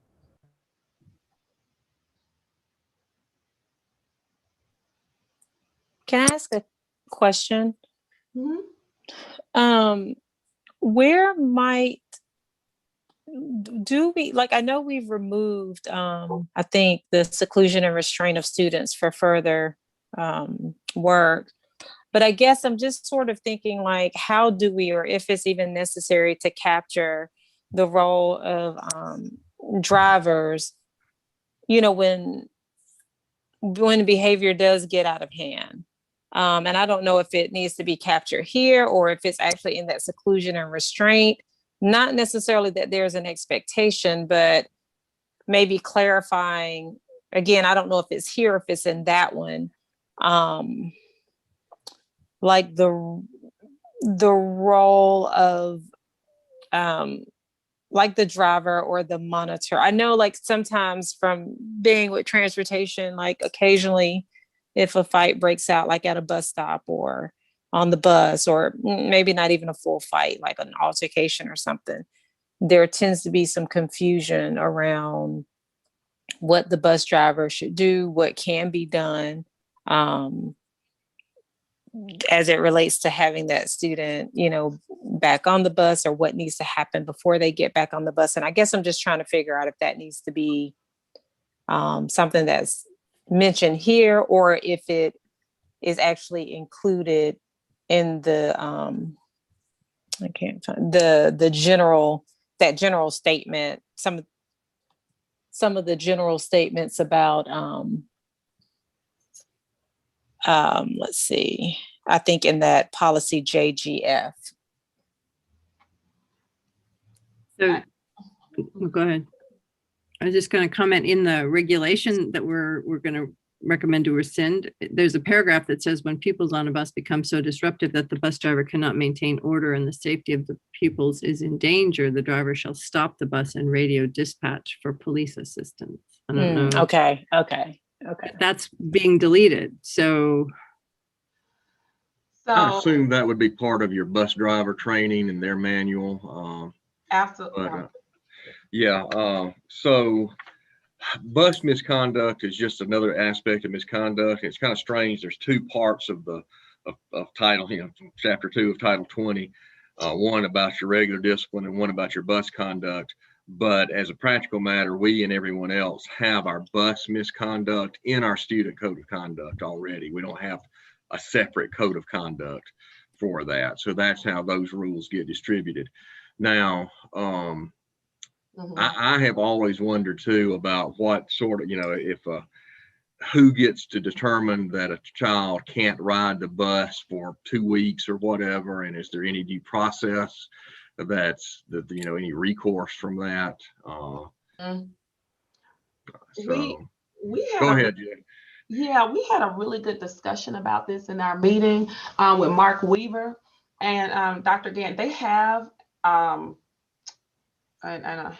Can I ask a question? Mm-hmm. Where might do we, like, I know we've removed I think the seclusion and restraint of students for further work, but I guess I'm just sort of thinking, like, how do we, or if it's even necessary, to capture the role of drivers, you know, when behavior does get out of hand. And I don't know if it needs to be captured here or if it's actually in that seclusion and restraint. Not necessarily that there's an expectation, but maybe clarifying, again, I don't know if it's here, if it's in that one. Like the role of like the driver or the monitor. I know, like, sometimes from being with transportation, like occasionally if a fight breaks out, like at a bus stop or on the bus, or maybe not even a full fight, like an altercation or something, there tends to be some confusion around what the bus driver should do, what can be done, as it relates to having that student, you know, back on the bus, or what needs to happen before they get back on the bus. And I guess I'm just trying to figure out if that needs to be something that's mentioned here, or if it is actually included in the I can't find the general statement, some of the general statements about let's see, I think in that policy JGF. So, go ahead. I was just going to comment in the regulation that we're going to recommend to rescind. There's a paragraph that says when pupils on a bus become so disruptive that the bus driver cannot maintain order and the safety of the pupils is in danger, the driver shall stop the bus and radio dispatch for police assistance. I don't know. Okay. That's being deleted. So I So, assume that would be part of your bus driver training and their manual. absolutely. But so bus misconduct is just another aspect of misconduct. It's kind of strange. There's two parts of the of title, chapter 2 of title 20, one about your regular discipline and one about your bus conduct. But as a practical matter, we and everyone else have our bus misconduct in our student code of conduct already. We don't have a separate code of conduct for that. So that's how those rules get distributed. Now, I have always wondered too about what sort of, if who gets to determine that a child can't ride the bus for 2 weeks or whatever, and is there any due process any recourse from that? We had Go ahead, Jen. Yeah, we had a really good discussion about this in our meeting with Mark Weaver and Dr. Gant. They have, and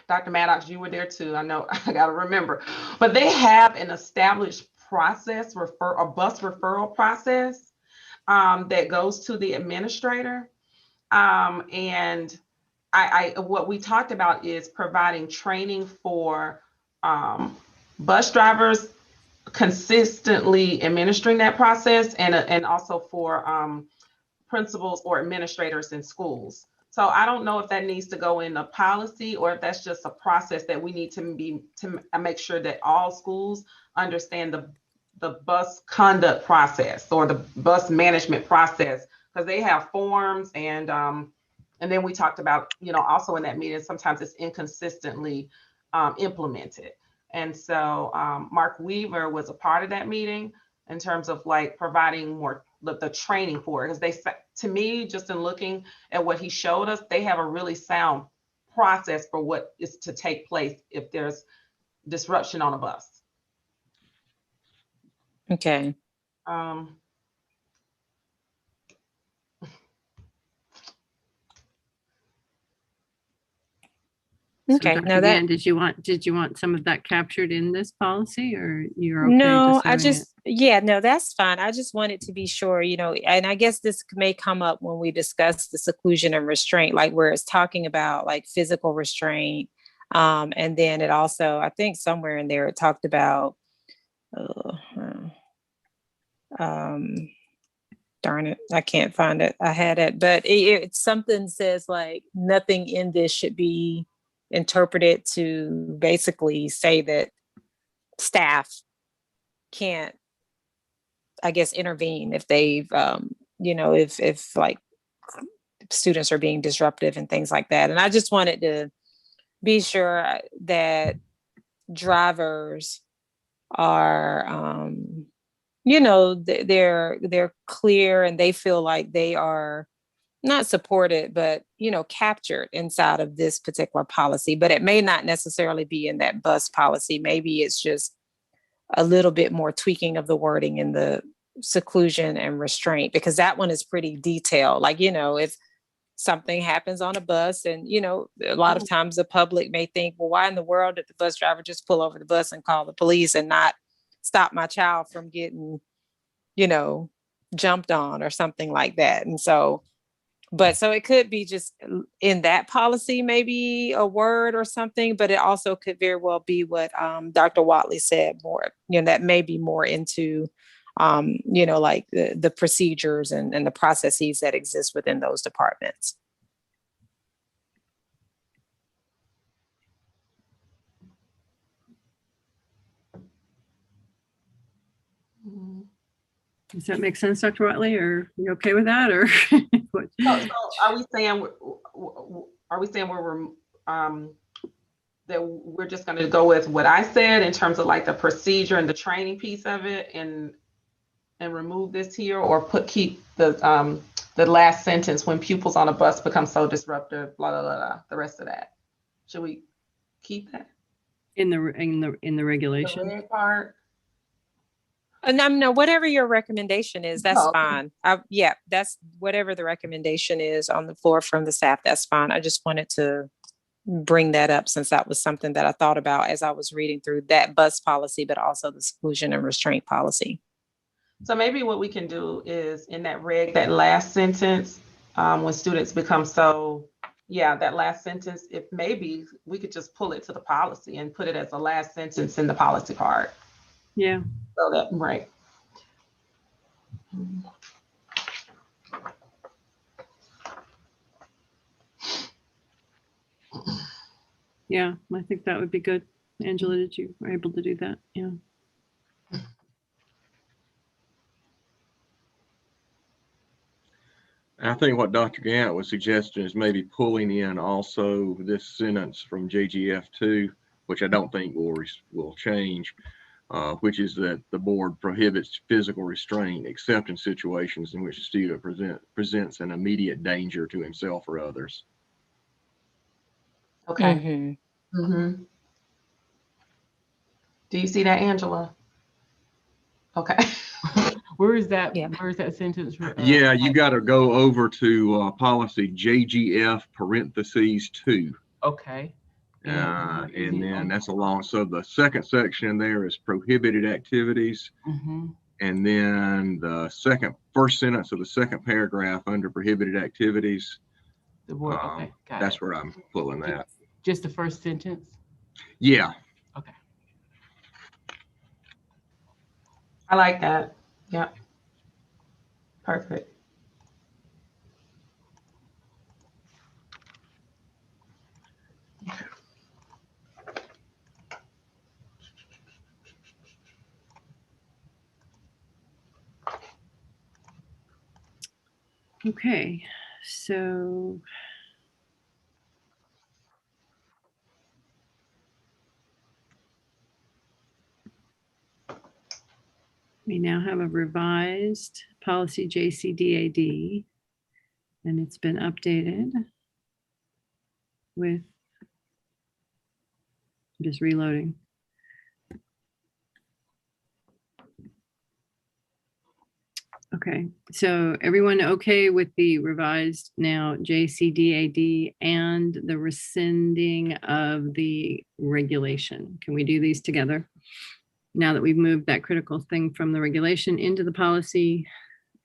Dr. Maddox, you were there too. I know I got to remember, but they have an established process, a bus referral process that goes to the administrator. And what we talked about is providing training for bus drivers, consistently administering that process, and also for principals or administrators in schools. So I don't know if that needs to go in a policy or if that's just a process that we need to make sure that all schools understand the bus conduct process or the bus management process, because they have forms and then we talked about, also in that meeting, sometimes it's inconsistently implemented. And so Mark Weaver was a part of that meeting in terms of like providing more the training for it. Because to me, just in looking at what he showed us, they have a really sound process for what is to take place if there's disruption on a bus. Okay. Okay. Dr. Now that Gann, did you want some of that captured in this policy, or you're okay? no, No, that's fine. I just wanted to be sure, and I guess this may come up when we discuss the seclusion and restraint, like where it's talking about like physical restraint. And then it also, I think somewhere in there, it talked about, darn it, I can't find it. I had it, but it something says like nothing in this should be interpreted to basically say that staff can't, I guess, intervene if they've, if like students are being disruptive and things like that. And I just wanted to be sure that drivers are, they're clear and they feel like they are not supported, but, captured inside of this particular policy. But it may not necessarily be in that bus policy. Maybe it's just a little bit more tweaking of the wording in the seclusion and restraint, because that one is pretty detailed. Like, if something happens on a bus and, a lot of times the public may think, well, why in the world did the bus driver just pull over the bus and call the police and not stop my child from getting, jumped on or something like that. And so it could be just in that policy, maybe a word or something, but it also could very well be what Dr. Wattley said more, that may be more into, like the procedures and the processes that exist within those departments. Does that make sense, Dr. Whitley? Or you okay with that? Or what? So are we saying that we're just going to go with what I said in terms of like the procedure and the training piece of it, and remove this here, or keep the last sentence, when pupils on a bus become so disruptive, blah blah blah, the rest of that? Should we keep that in the regulation? the red part? No, whatever your recommendation is, that's Oh, okay. fine. Yeah, that's whatever the recommendation is on the floor from the staff, that's fine. I just wanted to bring that up since that was something that I thought about as I was reading through that bus policy, but also the seclusion and restraint policy. So maybe what we can do is in that that last sentence, when students become that last sentence, if maybe we could just pull it to the policy and put it as the last sentence in the policy part. Yeah. So that, right. Yeah, I think that would be good. Angela, did you were able to do that? Yeah. I think what Dr. Gant was suggesting is maybe pulling in also this sentence from JGF2, which I don't think will change, which is that the board prohibits physical restraint except in situations in which the student presents an immediate danger to himself or others. Okay. Mm-hmm. Do you see that, Angela? Okay. Where is that? Yeah. Where is that sentence? Yeah, you got to go over to policy JGF parentheses 2. Okay. And then that's along. So the second section there is prohibited activities. Mm-hmm. And then the first sentence of the second paragraph under prohibited activities. The word, okay, got that's it. where I'm pulling that. Just the first sentence? Yeah. Okay. I like that. Yeah. Perfect. Okay, so we now have a revised policy JCDAD, and it's been updated with, just reloading. Okay, so everyone okay with the revised now JCDAD and the rescinding of the regulation? Can we do these together? Now that we've moved that critical thing from the regulation into the policy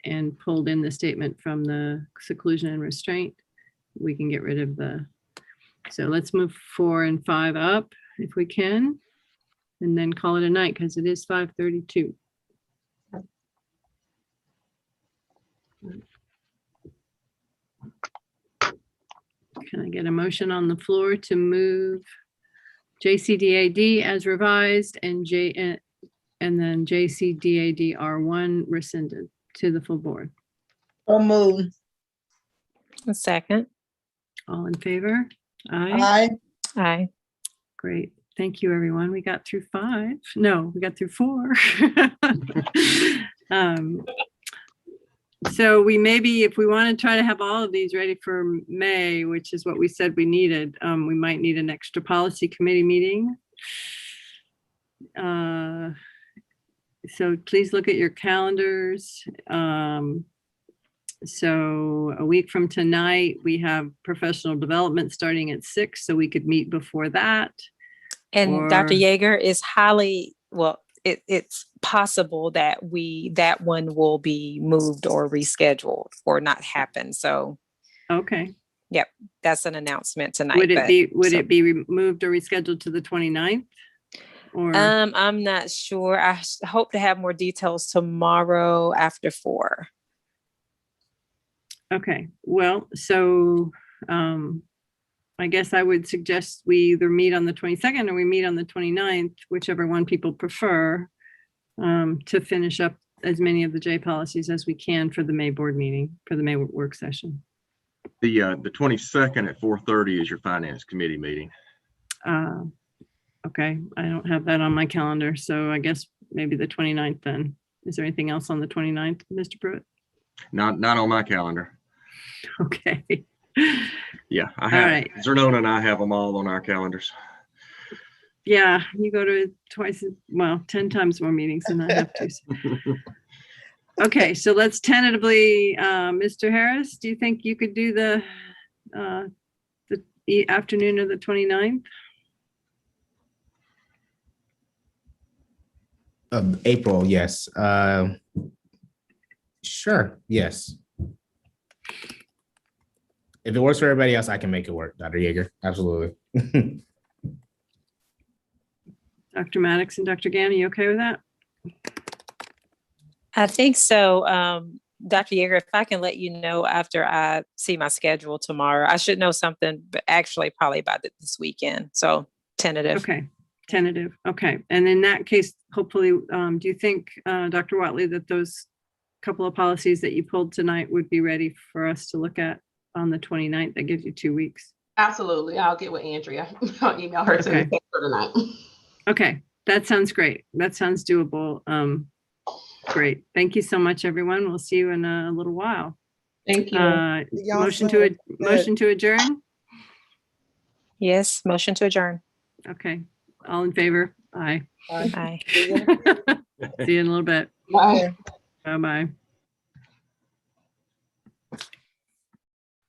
and pulled in the statement from the seclusion and restraint, we can get rid of so let's move 4 and 5 up if we can, and then call it a night because it is 5:32. Can I get a motion on the floor to move JCDAD as revised and then JCDAD R1 rescinded to the full board? So moved. A second. All in favor? Aye. Aye. Aye. Great. Thank you, everyone. We got through 5. No, we got through 4. So we maybe, if we want to try to have all of these ready for May, which is what we said we needed, we might need an extra policy committee meeting. So please look at your calendars. So a week from tonight, we have professional development starting at 6, so we could meet before that. And Dr. Yeager is highly, well, it's possible that that one will be moved or rescheduled or not happen. So, okay. Yep, that's an announcement tonight. Would it be moved or rescheduled to the 29th? Or I'm not sure. I hope to have more details tomorrow after 4. Okay, well, so I guess I would suggest we either meet on the 22nd or we meet on the 29th, whichever one people prefer, to finish up as many of the J policies as we can for the May board meeting, for the May work session. The 22nd at 4:30 is your finance committee meeting. Okay, I don't have that on my calendar, so I guess maybe the 29th then. Is there anything else on the 29th, Mr. Pruitt? Not on my calendar. Okay. Yeah, I have. All right. Zernona and I have them all on our calendars. Yeah, you go to twice, well, 10 times more meetings than I have to. Okay, so let's tentatively, Mr. Harris, do you think you could do the afternoon of the 29th? Of April, yes. Sure, yes. If it works for everybody else, I can make it work, Dr. Yeager. Absolutely. Dr. Maddox and Dr. Gann, are you okay with that? I think so. Dr. Yeager, if I can let you know after I see my schedule tomorrow, I should know something, but actually probably by this weekend. So tentative. Okay, tentative. Okay, and in that case, hopefully, do you think, Dr. Wattley, that those couple of policies that you pulled tonight would be ready for us to look at on the 29th? That gives you 2 weeks. Absolutely. I'll get with Andrea. I'll email her Okay. tonight. Okay, that sounds great. That sounds doable. Great. Thank you so much, everyone. We'll see you in a little while. Thank you. Y'all Motion soon. to adjourn? Yes, motion to adjourn. Okay, all in favor? Aye. Aye. See you in a little bit. Bye. Bye-bye.